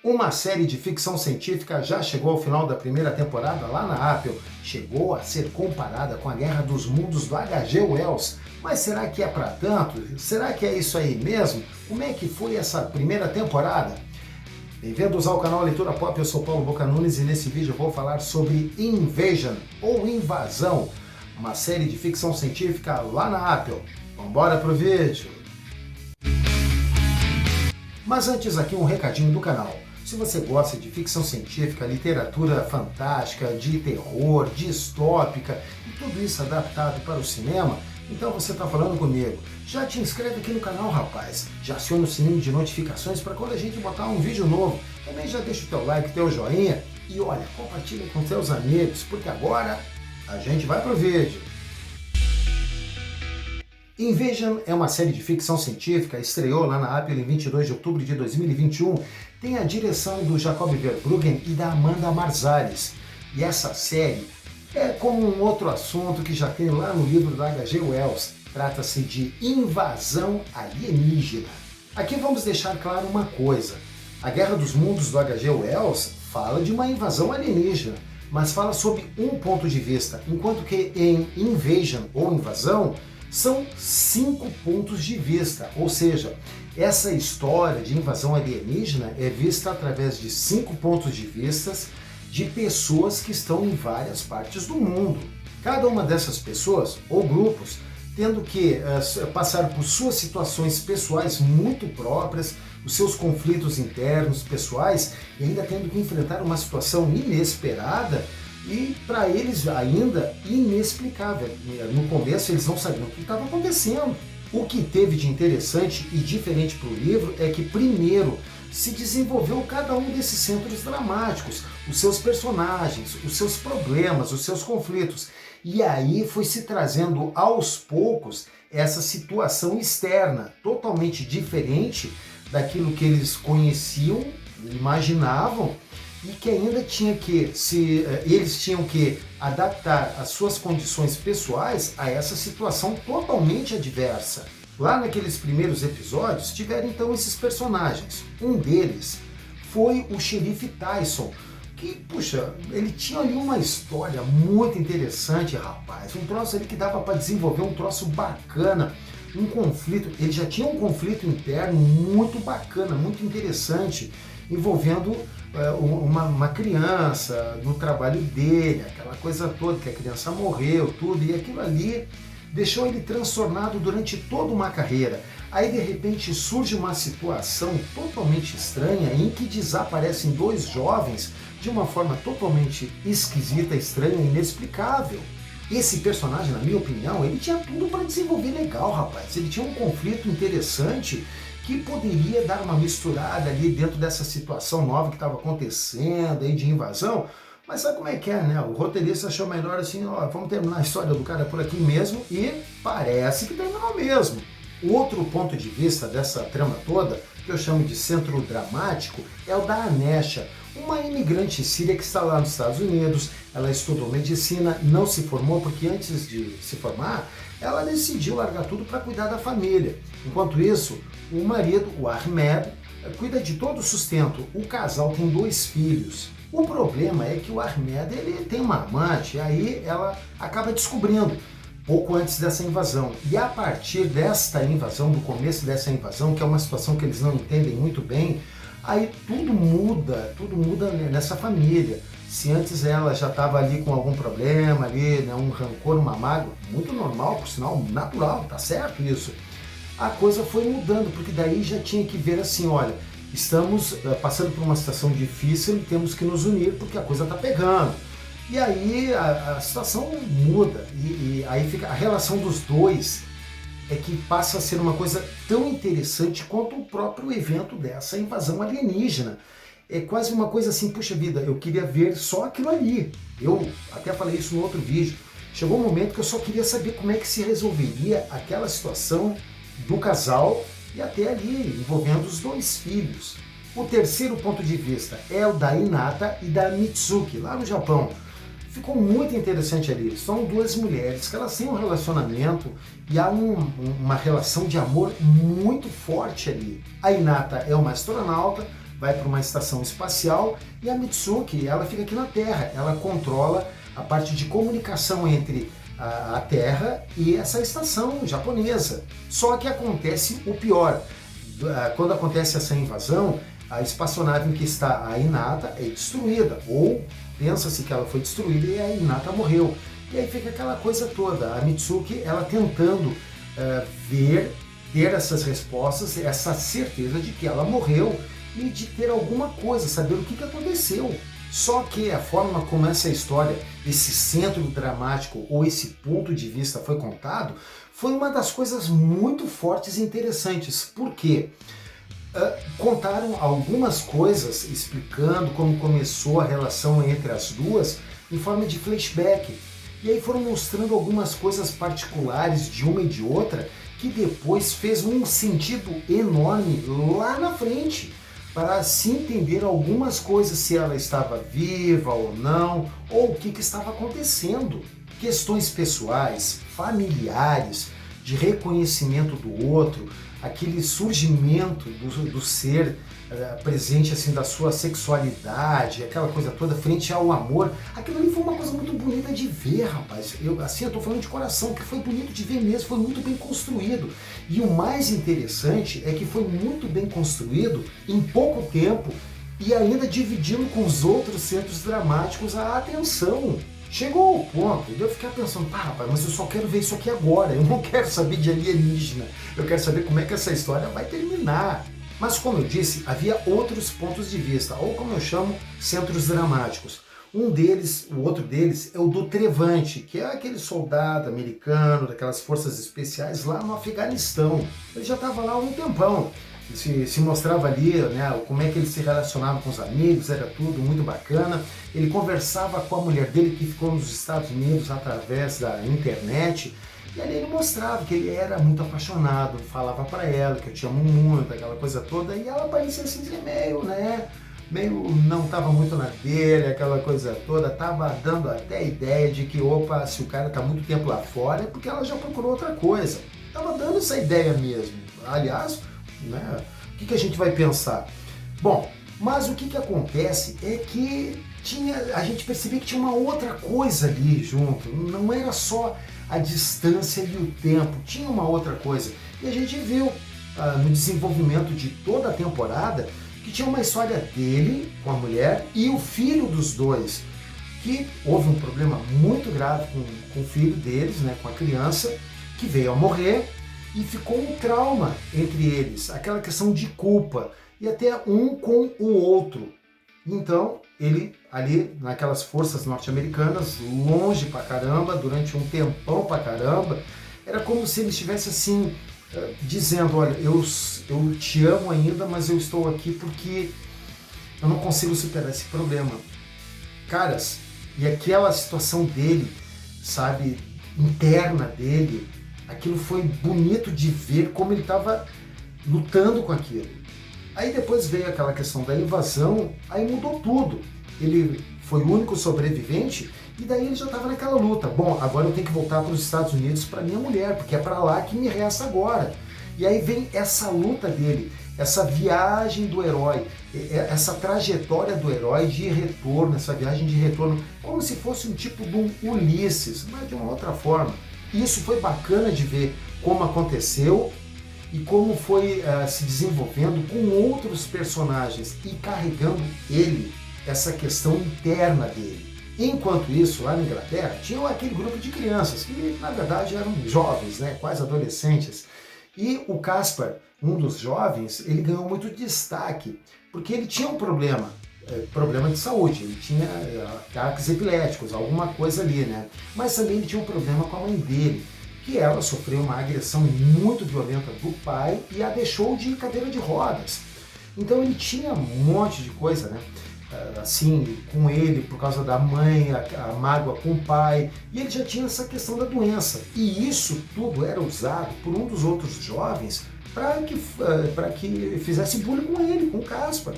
Uma série de ficção científica já chegou ao final da primeira temporada lá na Apple. Chegou a ser comparada com a Guerra dos Mundos do H.G. Wells. Mas será que é para tanto? Será que é isso aí mesmo? Como é que foi essa primeira temporada? Bem-vindos ao canal Leitura Pop, eu sou Paulo Boca Nunes e nesse vídeo eu vou falar sobre Invasion, ou Invasão, uma série de ficção científica lá na Apple. Vambora pro vídeo! Mas antes aqui um recadinho do canal. Se você gosta de ficção científica, literatura fantástica, de terror, distópica e tudo isso adaptado para o cinema, então você está falando comigo. Já te inscreve aqui no canal, rapaz. Já aciona o sininho de notificações para quando a gente botar um vídeo novo. Também já deixa o teu like, teu joinha e olha, compartilha com seus amigos, porque agora a gente vai pro vídeo. Invasion é uma série de ficção científica, estreou lá na Apple em 22 de outubro de 2021, tem a direção do Jacob Verbruggen e da Amanda Marsalis. E essa série é como um outro assunto que já tem lá no livro da H.G. Wells, trata-se de invasão alienígena. Aqui vamos deixar claro uma coisa, a Guerra dos Mundos do H.G. Wells fala de uma invasão alienígena, mas fala sob um ponto de vista, enquanto que em Invasion ou Invasão, são 5 pontos de vista, ou seja, essa história de invasão alienígena é vista através de 5 pontos de vista de pessoas que estão em várias partes do mundo. Cada uma dessas pessoas, ou grupos, tendo que passar por suas situações pessoais muito próprias, os seus conflitos internos, pessoais, e ainda tendo que enfrentar uma situação inesperada, e para eles ainda inexplicável. No começo eles não sabiam o que estava acontecendo. O que teve de interessante e diferente para o livro é que primeiro se desenvolveu cada um desses centros dramáticos, os seus personagens, os seus problemas, os seus conflitos. E aí foi se trazendo aos poucos essa situação externa, totalmente diferente daquilo que eles conheciam, imaginavam, e que ainda tinha que eles tinham que adaptar as suas condições pessoais a essa situação totalmente adversa. Lá naqueles primeiros episódios tiveram então esses personagens. Um deles foi o xerife Tyson, que, puxa, ele tinha ali uma história muito interessante, rapaz. Um troço ali que dava para desenvolver um troço bacana, um conflito. Ele já tinha um conflito interno muito bacana, muito interessante, envolvendo uma criança no trabalho dele, aquela coisa toda, que a criança morreu, tudo, e aquilo ali deixou ele transtornado durante toda uma carreira. Aí de repente surge uma situação totalmente estranha em que desaparecem 2 jovens de uma forma totalmente esquisita, estranha e inexplicável. Esse personagem, na minha opinião, ele tinha tudo para desenvolver legal, rapaz. Ele tinha um conflito interessante que poderia dar uma misturada ali dentro dessa situação nova que estava acontecendo aí de invasão. Mas sabe como é que é, né? O roteirista achou melhor assim, ó, vamos terminar a história do cara por aqui mesmo, e parece que terminou mesmo. O outro ponto de vista dessa trama toda, que eu chamo de centro dramático, é o da Anesha, uma imigrante síria que está lá nos Estados Unidos. Ela estudou medicina, não se formou porque antes de se formar, ela decidiu largar tudo para cuidar da família. Enquanto isso, o marido, o Ahmed, cuida de todo o sustento. O casal tem 2 filhos. O problema é que o Ahmed ele tem uma amante, e aí ela acaba descobrindo pouco antes dessa invasão. E a partir desta invasão, do começo dessa invasão, que é uma situação que eles não entendem muito bem, aí tudo muda nessa família. Se antes ela já estava ali com algum problema, ali, né, um rancor, uma mágoa, muito normal, por sinal, natural, tá certo isso. A coisa foi mudando, porque daí já tinha que ver assim, olha, estamos passando por uma situação difícil e temos que nos unir porque a coisa está pegando. E aí a situação muda, e aí fica a relação dos 2 é que passa a ser uma coisa tão interessante quanto o próprio evento dessa invasão alienígena. É quase uma coisa assim, puxa vida, eu queria ver só aquilo ali. Eu até falei isso no outro vídeo. Chegou um momento que eu só queria saber como é que se resolveria aquela situação do casal e até ali envolvendo os 2 filhos. O terceiro ponto de vista é o da Hinata e da Mitsuki, lá no Japão. Ficou muito interessante ali. São 2 mulheres que elas têm um relacionamento e há uma relação de amor muito forte ali. A Hinata é uma astronauta, vai para uma estação espacial e a Mitsuki, ela fica aqui na Terra, ela controla a parte de comunicação entre a Terra e essa estação japonesa. Só que acontece o pior, quando acontece essa invasão, a espaçonave em que está a Hinata é destruída, ou pensa-se que ela foi destruída e a Hinata morreu. E aí fica aquela coisa toda, a Mitsuki ela tentando ter essas respostas, essa certeza de que ela morreu e de ter alguma coisa, saber o que aconteceu. Só que a forma como essa história, esse centro dramático ou esse ponto de vista foi contado, foi uma das coisas muito fortes e interessantes. Por quê? Contaram algumas coisas explicando como começou a relação entre as duas em forma de flashback. E aí foram mostrando algumas coisas particulares de uma e de outra que depois fez um sentido enorme lá na frente para se entender algumas coisas, se ela estava viva ou não, ou o que estava acontecendo. Questões pessoais, familiares, de reconhecimento do outro, aquele surgimento do ser presente assim da sua sexualidade, aquela coisa toda frente ao amor. Aquilo ali foi uma coisa muito bonita de ver, rapaz. Eu tô falando de coração, que foi bonito de ver mesmo, foi muito bem construído. E o mais interessante é que foi muito bem construído em pouco tempo e ainda dividindo com os outros centros dramáticos a atenção. Chegou ao ponto de eu ficar pensando, rapaz, mas eu só quero ver isso aqui agora, eu não quero saber de alienígena, eu quero saber como é que essa história vai terminar. Mas como eu disse, havia outros pontos de vista, ou como eu chamo, centros dramáticos. O outro deles é o do Trevante, que é aquele soldado americano daquelas forças especiais lá no Afeganistão. Ele já estava lá há um tempão. Se mostrava ali, né, como é que ele se relacionava com os amigos, era tudo muito bacana. Ele conversava com a mulher dele que ficou nos Estados Unidos através da internet. E ali ele mostrava que ele era muito apaixonado, falava para ela que eu te amo muito, aquela coisa toda. E ela parecia assim, meio não estava muito na dele, aquela coisa toda. Tava dando até a ideia de que, opa, se o cara tá muito tempo lá fora é porque ela já procurou outra coisa. Tava dando essa ideia mesmo. Aliás, né, o que a gente vai pensar? Bom, mas o que acontece é que a gente percebia que tinha uma outra coisa ali junto, não era só a distância e o tempo, tinha uma outra coisa. E a gente viu no desenvolvimento de toda a temporada que tinha uma história dele com a mulher e o filho dos dois, que houve um problema muito grave com o filho deles, né, com a criança, que veio a morrer. E ficou um trauma entre eles, aquela questão de culpa, e até um com o outro. Então, ele ali naquelas forças norte-americanas, longe pra caramba, durante um tempão pra caramba, era como se ele estivesse assim, dizendo, olha, eu te amo ainda, mas eu estou aqui porque eu não consigo superar esse problema. Caras, e aquela situação dele, sabe, interna dele, aquilo foi bonito de ver como ele estava lutando com aquilo. Aí depois veio aquela questão da invasão, aí mudou tudo. Ele foi o único sobrevivente e daí ele já estava naquela luta. Bom, agora eu tenho que voltar para os Estados Unidos para minha mulher, porque é para lá que me resta agora. E aí vem essa luta dele, essa viagem do herói, essa trajetória do herói de retorno, essa viagem de retorno, como se fosse um tipo de um Ulisses, mas de uma outra forma. Isso foi bacana de ver como aconteceu e como foi se desenvolvendo com outros personagens e carregando ele, essa questão interna dele. Enquanto isso, lá na Inglaterra, tinha aquele grupo de crianças, que na verdade eram jovens, né, quase adolescentes. E o Caspar, um dos jovens, ele ganhou muito destaque, porque ele tinha um problema de saúde, ele tinha ataques epiléticos, alguma coisa ali, né? Mas também ele tinha um problema com a mãe dele, que ela sofreu uma agressão muito violenta do pai e a deixou de cadeira de rodas. Então ele tinha um monte de coisa, né? Assim, com ele, por causa da mãe, a mágoa com o pai, e ele já tinha essa questão da doença. E isso tudo era usado por um dos outros jovens para que fizesse bullying com ele, com o Caspar.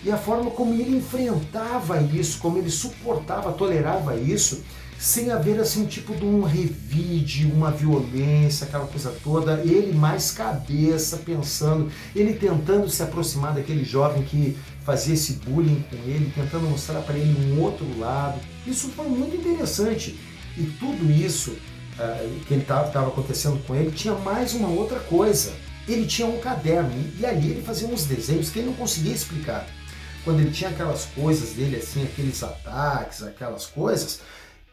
E a forma como ele enfrentava isso, como ele suportava, tolerava isso, sem haver assim um tipo de um revide, uma violência, aquela coisa toda, ele mais cabeça, pensando, ele tentando se aproximar daquele jovem que fazia esse bullying com ele, tentando mostrar para ele um outro lado. Isso foi muito interessante. E tudo isso que ele estava acontecendo com ele tinha mais uma outra coisa. Ele tinha um caderno e ali ele fazia uns desenhos que ele não conseguia explicar. Quando ele tinha aquelas coisas dele, assim, aqueles ataques, aquelas coisas,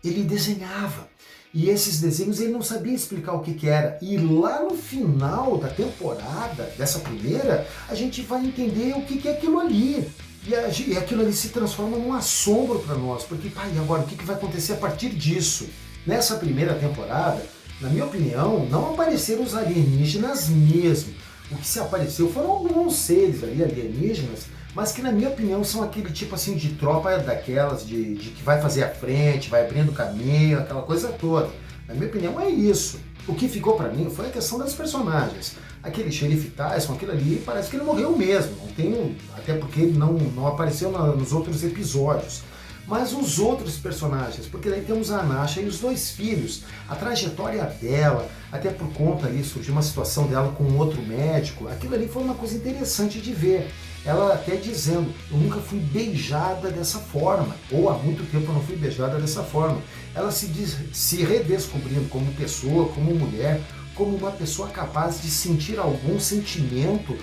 ele desenhava. E esses desenhos ele não sabia explicar o que era. E lá no final da temporada, dessa primeira, a gente vai entender o que é aquilo ali. E aquilo ali se transforma num assombro para nós. Porque, pai, agora o que vai acontecer a partir disso? Nessa primeira temporada, na minha opinião, não apareceram os alienígenas mesmo. O que se apareceu foram alguns seres ali alienígenas, mas que na minha opinião são aquele tipo assim de tropa daquelas, de que vai fazer a frente, vai abrindo caminho, aquela coisa toda. Na minha opinião é isso. O que ficou pra mim foi a questão das personagens. Aquele xerife Tyson, aquilo ali, parece que ele morreu mesmo. Não tem, até porque ele não apareceu nos outros episódios. Mas os outros personagens, porque daí temos a Nasha e os dois filhos, a trajetória dela, até por conta ali, surgiu uma situação dela com outro médico, aquilo ali foi uma coisa interessante de ver. Ela até dizendo, eu nunca fui beijada dessa forma, ou há muito tempo eu não fui beijada dessa forma. Ela se redescobrindo como pessoa, como mulher, como uma pessoa capaz de sentir algum sentimento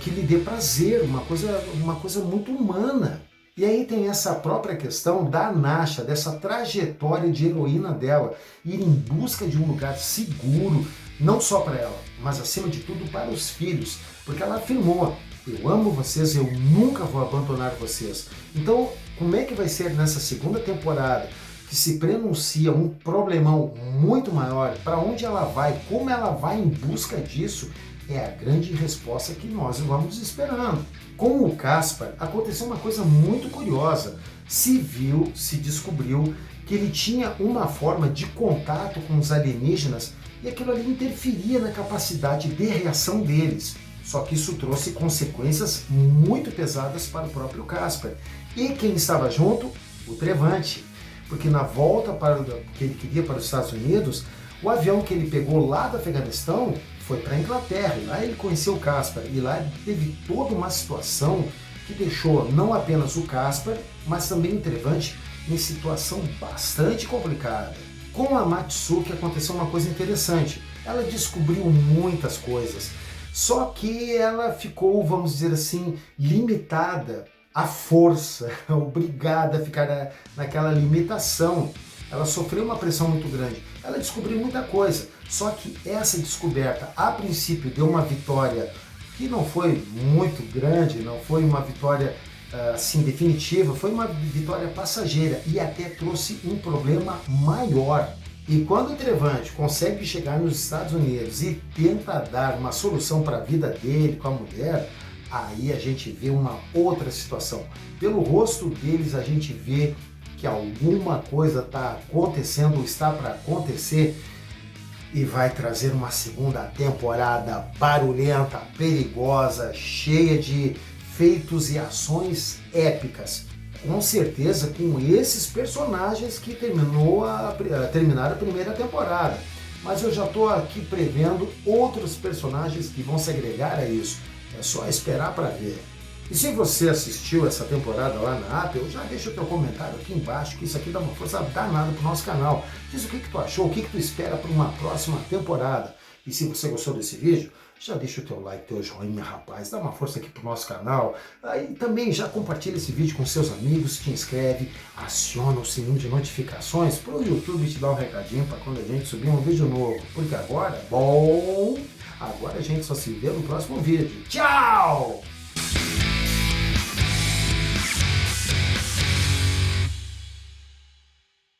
que lhe dê prazer, uma coisa muito humana. E aí tem essa própria questão da Nasha, dessa trajetória de heroína dela, ir em busca de um lugar seguro, não só para ela, mas acima de tudo para os filhos, porque ela afirmou, eu amo vocês, eu nunca vou abandonar vocês. Então, como é que vai ser nessa segunda temporada, que se prenuncia um problemão muito maior, para onde ela vai, como ela vai em busca disso, é a grande resposta que nós vamos esperando. Com o Caspar, aconteceu uma coisa muito curiosa. Se descobriu que ele tinha uma forma de contato com os alienígenas e aquilo ali interferia na capacidade de reação deles. Só que isso trouxe consequências muito pesadas para o próprio Caspar. E quem estava junto? O Trevante. Porque na volta que ele queria para os Estados Unidos, o avião que ele pegou lá do Afeganistão foi para a Inglaterra, e lá ele conheceu o Caspar, e lá ele teve toda uma situação que deixou não apenas o Caspar, mas também o Trevante em situação bastante complicada. Com a Matsuki aconteceu uma coisa interessante, ela descobriu muitas coisas, só que ela ficou, vamos dizer assim, limitada à força, obrigada a ficar naquela limitação. Ela sofreu uma pressão muito grande, ela descobriu muita coisa, só que essa descoberta, a princípio, deu uma vitória que não foi muito grande, não foi uma vitória assim definitiva, foi uma vitória passageira e até trouxe um problema maior. E quando o Trevante consegue chegar nos Estados Unidos e tenta dar uma solução para a vida dele com a mulher, aí a gente vê uma outra situação. Pelo rosto deles a gente vê que alguma coisa está acontecendo ou está para acontecer e vai trazer uma segunda temporada barulhenta, perigosa, cheia de feitos e ações épicas. Com certeza com esses personagens que terminaram a primeira temporada. Mas eu já estou aqui prevendo outros personagens que vão se agregar a isso. É só esperar para ver. E se você assistiu essa temporada lá na Apple, já deixa o teu comentário aqui embaixo, que isso aqui dá uma força danada pro nosso canal. Diz o que tu achou, o que tu espera para uma próxima temporada. E se você gostou desse vídeo, já deixa o teu like, teu joinha, rapaz, dá uma força aqui pro nosso canal. E também já compartilha esse vídeo com seus amigos, te inscreve, aciona o sininho de notificações para o YouTube te dar um recadinho para quando a gente subir um vídeo novo. Porque agora a gente só se vê no próximo vídeo. Tchau!